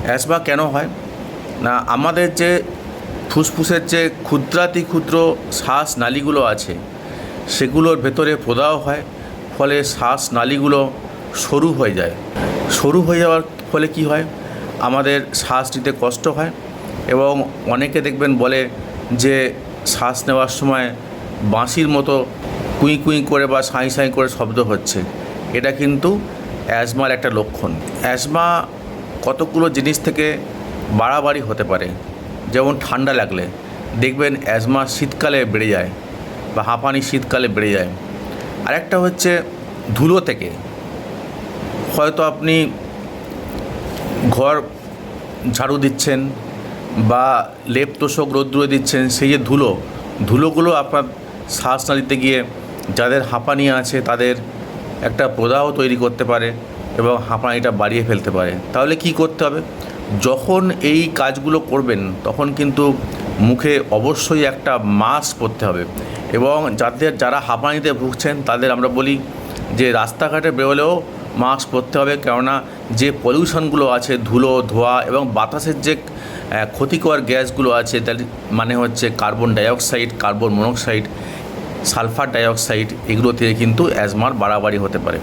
Asthma কেন হয় না, আমাদের যে ফুসফুসের যে ক্ষুদ্রাতি ক্ষুদ্র শ্বাস নালীগুলো আছে সেগুলোর ভেতরে প্রদাহ হয়, ফলে শ্বাস নালীগুলো সরু হয়ে যায়। সরু হয়ে যাওয়ার ফলে কি হয়, আমাদের শ্বাস নিতে কষ্ট হয় এবং অনেকে দেখবেন বলে যে শ্বাস নেওয়ার সময় বাঁশির মতো কুঁই কুঁই করে বা সাঁই সাঁই করে শব্দ হচ্ছে। এটা কিন্তু অ্যাজমার একটা লক্ষণ। অ্যাজমা কতগুলো জিনিস থেকে বাড়াবাড়ি হতে পারে। যেমন ঠান্ডা লাগলে দেখবেন অ্যাজমা শীতকালে বেড়ে যায় বা হাঁপানি শীতকালে বেড়ে যায়। আরেকটা হচ্ছে ধুলো থেকে, হয়তো আপনি ঘর ঝাড়ু দিচ্ছেন বা লেপ তোষক রোদ্দুরে দিচ্ছেন, সেই যে ধুলোগুলো আপনার শ্বাসনালীতে গিয়ে যাদের হাঁপানি আছে তাদের একটা প্রদাহ তৈরি করতে পারে এবং হাঁপানিটা বাড়িয়ে ফেলতে পারে। তাহলে কি করতে হবে, যখন এই কাজগুলো করবেন তখন কিন্তু মুখে অবশ্যই একটা মাস্ক পরতে হবে এবং যারা হাঁপানিতে ভুগছেন তাদের আমরা বলি যে রাস্তাঘাটে বেরোলেও মাস্ক পরতে হবে, কেননা যে পলিউশনগুলো আছে, ধুলো ধোঁয়া এবং বাতাসের যে ক্ষতিকর গ্যাসগুলো আছে, তার মানে হচ্ছে carbon dioxide, carbon monoxide, sulphur dioxide, এগুলো থেকে কিন্তু অ্যাজমার বাড়াবাড়ি হতে পারে।